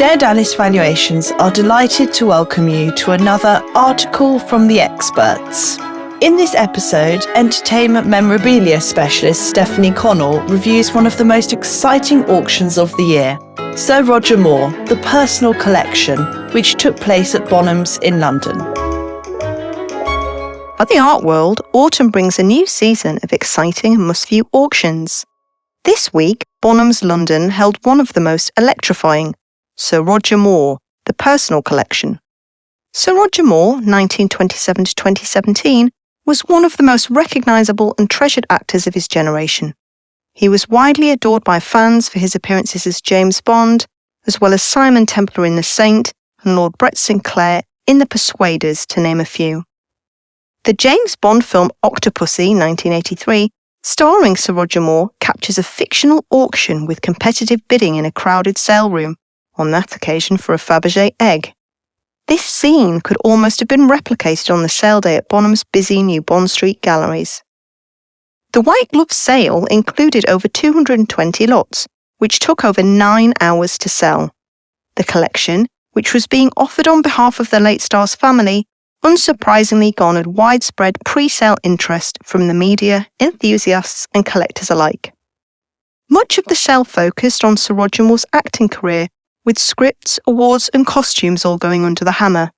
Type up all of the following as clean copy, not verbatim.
Dead Alice Valuations are delighted to welcome you to another article from the experts. In this episode, entertainment memorabilia specialist Stephanie Connell reviews one of the most exciting auctions of the year, Sir Roger Moore, The Personal Collection, which took place at Bonhams in London. At the art world, autumn brings a new season of exciting and must-view auctions. This week, Bonhams London held one of the most electrifying, Sir Roger Moore, The Personal Collection. Sir Roger Moore, 1927 to 2017, was one of the most recognisable and treasured actors of his generation. He was widely adored by fans for his appearances as James Bond, as well as Simon Templar in The Saint and Lord Brett Sinclair in The Persuaders, to name a few. The James Bond film Octopussy, 1983, starring Sir Roger Moore, captures a fictional auction with competitive bidding in a crowded sale room, on that occasion for a Fabergé egg. This scene could almost have been replicated on the sale day at Bonham's busy New Bond Street galleries. The White Glove sale included over 220 lots, which took over 9 hours to sell. The collection, which was being offered on behalf of the late star's family, unsurprisingly garnered widespread pre-sale interest from the media, enthusiasts and collectors alike. Much of the sale focused on Sir Roger Moore's acting career, with scripts, awards and costumes all going under the hammer.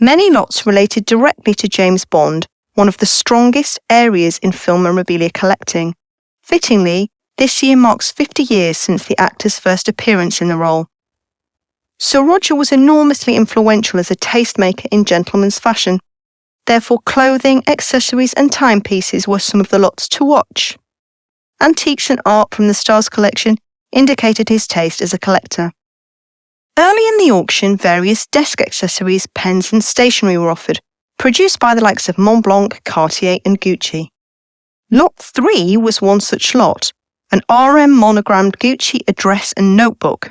Many lots related directly to James Bond, one of the strongest areas in film memorabilia collecting. Fittingly, this year marks 50 years since the actor's first appearance in the role. Sir Roger was enormously influential as a tastemaker in gentleman's fashion. Therefore, clothing, accessories and timepieces were some of the lots to watch. Antiques and art from the star's collection indicated his taste as a collector. Early in the auction, various desk accessories, pens and stationery were offered, produced by the likes of Montblanc, Cartier and Gucci. Lot 3 was one such lot, an RM monogrammed Gucci address and notebook.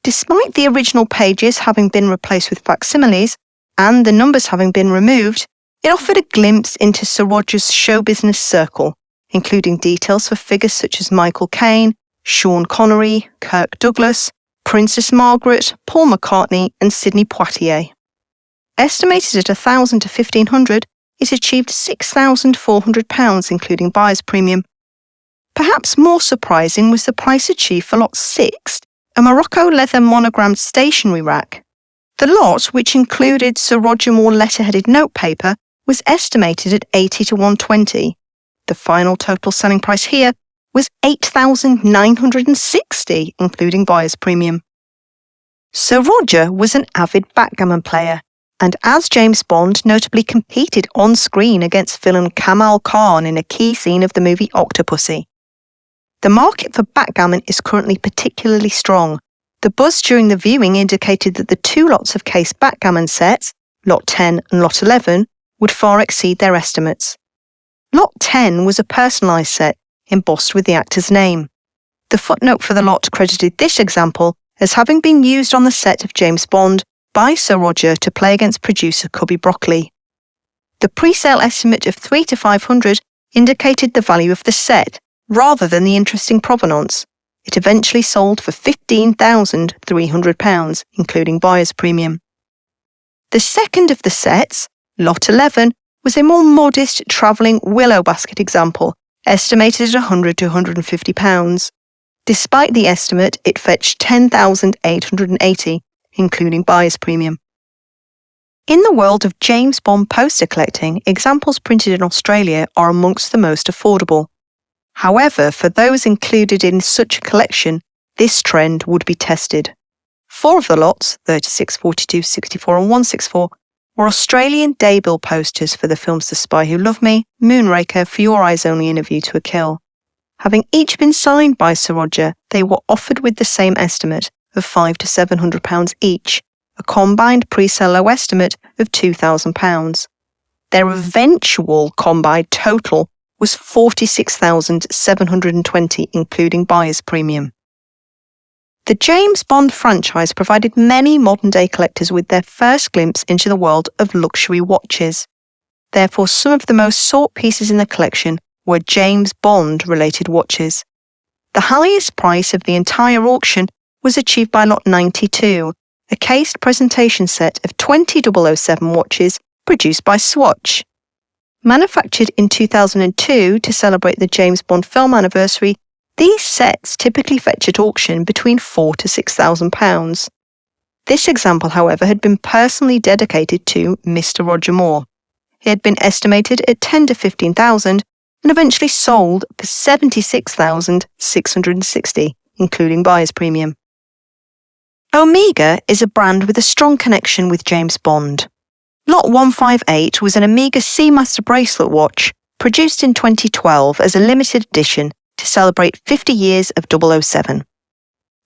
Despite the original pages having been replaced with facsimiles and the numbers having been removed, it offered a glimpse into Sir Roger's show business circle, including details for figures such as Michael Caine, Sean Connery, Kirk Douglas, Princess Margaret, Paul McCartney and Sidney Poitier. Estimated at £1,000 to £1,500, it achieved £6,400 including buyer's premium. Perhaps more surprising was the price achieved for Lot 6, a Morocco leather monogrammed stationery rack. The lot, which included Sir Roger Moore letterheaded notepaper, was estimated at £80 to £120. The final total selling price here was £8,960, including buyer's premium. Sir Roger was an avid backgammon player, and as James Bond notably competed on screen against villain Kamal Khan in a key scene of the movie Octopussy. The market for backgammon is currently particularly strong. The buzz during the viewing indicated that the 2 lots of case backgammon sets, Lot 10 and Lot 11, would far exceed their estimates. Lot 10 was a personalised set, embossed with the actor's name. The footnote for the lot credited this example as having been used on the set of James Bond by Sir Roger to play against producer Cubby Broccoli. The pre-sale estimate of £300 to £500 indicated the value of the set, rather than the interesting provenance. It eventually sold for £15,300, including buyer's premium. The second of the sets, Lot 11, was a more modest travelling willow basket example, estimated at £100 to £150. Despite the estimate, it fetched £10,880, including buyer's premium. In the world of James Bond poster collecting, examples printed in Australia are amongst the most affordable. However, for those included in such a collection, this trend would be tested. 4 of the lots, 36, 42, 64 and 164, were Australian daybill posters for the films The Spy Who Loved Me, Moonraker, For Your Eyes Only and A View to a Kill. Having each been signed by Sir Roger, they were offered with the same estimate of £500 to £700 each, a combined pre-sale low estimate of £2,000. Their eventual combined total was £46,720, including buyer's premium. The James Bond franchise provided many modern-day collectors with their first glimpse into the world of luxury watches. Therefore, some of the most sought pieces in the collection were James Bond-related watches. The highest price of the entire auction was achieved by Lot 92, a cased presentation set of 20 007 watches produced by Swatch. Manufactured in 2002 to celebrate the James Bond film anniversary, these sets typically fetch at auction between £4,000 to £6,000. This example, however, had been personally dedicated to Mr. Roger Moore. It had been estimated at £10,000 to £15,000 and eventually sold for £76,660, including buyer's premium. Omega is a brand with a strong connection with James Bond. Lot 158 was an Omega Seamaster bracelet watch produced in 2012 as a limited edition to celebrate 50 years of 007.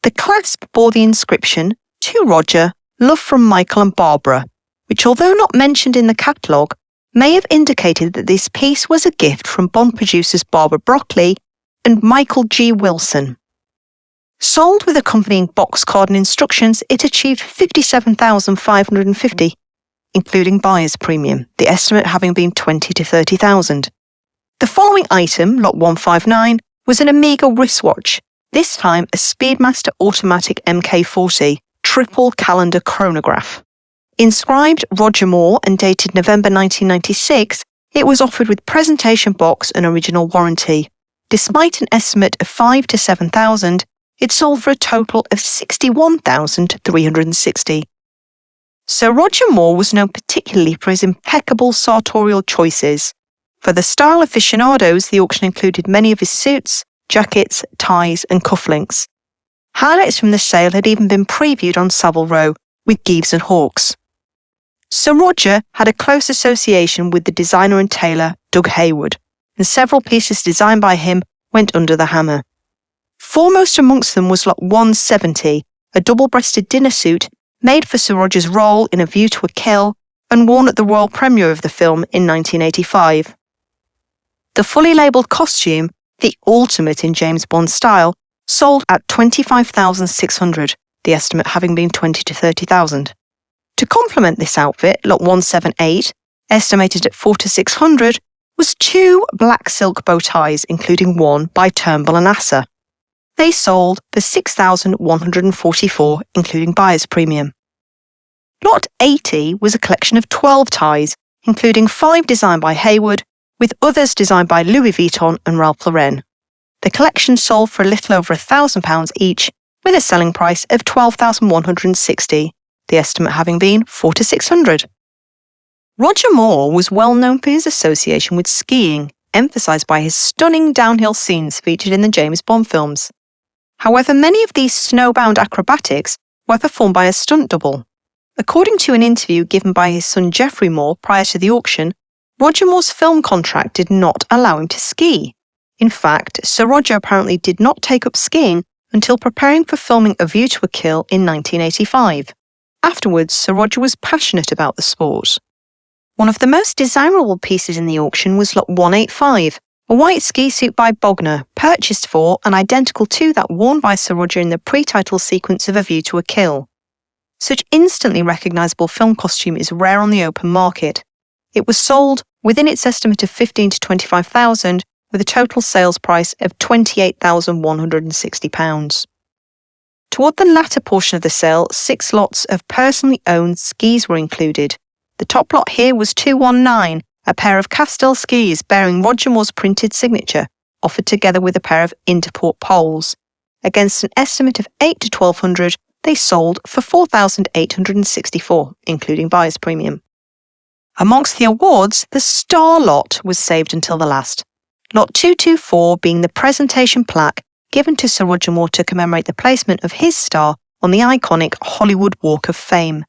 The clasp bore the inscription, "To Roger, love from Michael and Barbara," which, although not mentioned in the catalogue, may have indicated that this piece was a gift from Bond producers Barbara Broccoli and Michael G. Wilson. Sold with accompanying box card and instructions, it achieved £57,550, including buyer's premium, the estimate having been £20,000 to £30,000. The following item, Lot 159, was an Omega wristwatch, this time a Speedmaster Automatic MK40 triple calendar chronograph. Inscribed Roger Moore and dated November 1996, it was offered with presentation box and original warranty. Despite an estimate of £5,000 to £7,000, it sold for a total of £61,360. Sir Roger Moore was known particularly for his impeccable sartorial choices. For the style aficionados, the auction included many of his suits, jackets, ties and cufflinks. Highlights from the sale had even been previewed on Savile Row with Geeves and Hawkes. Sir Roger had a close association with the designer and tailor Doug Hayward, and several pieces designed by him went under the hammer. Foremost amongst them was Lot 170, a double-breasted dinner suit made for Sir Roger's role in A View to a Kill and worn at the royal premiere of the film in 1985. The fully labelled costume, the ultimate in James Bond style, sold at £25,600, the estimate having been £20,000 to £30,000. To complement this outfit, Lot 178, estimated at £400 to £600, was 2 black silk bow ties, including one by Turnbull and Asser. They sold for £6,144, including buyer's premium. Lot 80 was a collection of 12 ties, including 5 designed by Hayward, with others designed by Louis Vuitton and Ralph Lauren. The collection sold for a little over £1,000 each, with a selling price of £12,160, the estimate having been £400 to £600. Roger Moore was well known for his association with skiing, emphasised by his stunning downhill scenes featured in the James Bond films. However, many of these snowbound acrobatics were performed by a stunt double. According to an interview given by his son Geoffrey Moore prior to the auction, Roger Moore's film contract did not allow him to ski. In fact, Sir Roger apparently did not take up skiing until preparing for filming A View to a Kill in 1985. Afterwards, Sir Roger was passionate about the sport. One of the most desirable pieces in the auction was Lot 185, a white ski suit by Bogner, purchased for and identical to that worn by Sir Roger in the pre-title sequence of A View to a Kill. Such instantly recognisable film costume is rare on the open market. It was sold within its estimate of £15,000 to £25,000, with a total sales price of £28,160. Toward the latter portion of the sale, 6 lots of personally owned skis were included. The top lot here was 219, a pair of Castell skis bearing Roger Moore's printed signature, offered together with a pair of Interport poles. Against an estimate of £800 to £1,200, they sold for £4,864, including buyer's premium. Amongst the awards, the star lot was saved until the last. Lot 224 being the presentation plaque given to Sir Roger Moore to commemorate the placement of his star on the iconic Hollywood Walk of Fame.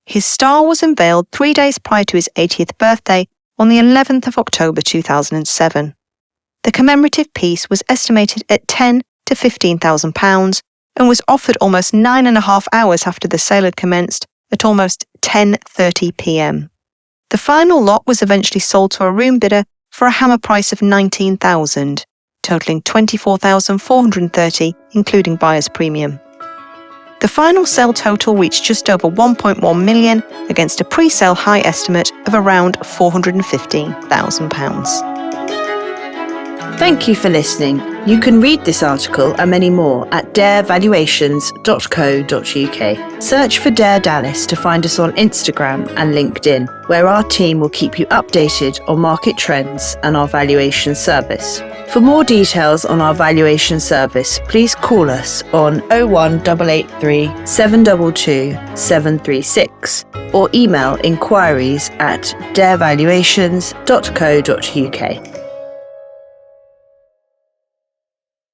His star was unveiled 3 days prior to his 80th birthday on the 11th of October 2007. The commemorative piece was estimated at £10,000 to £15,000 and was offered almost 9.5 hours after the sale had commenced at almost 10:30 p.m. The final lot was eventually sold to a room bidder for a hammer price of £19,000, totalling £24,430, including buyer's premium. The final sale total reached just over £1.1 million against a pre-sale high estimate of around £415,000. Thank you for listening. You can read this article and many more at darevaluations.co.uk. Search for Dare Dallas to find us on Instagram and LinkedIn, where our team will keep you updated on market trends and our valuation service. For more details on our valuation service, please call us on 01883 722 736 or email inquiries@darevaluations.co.uk.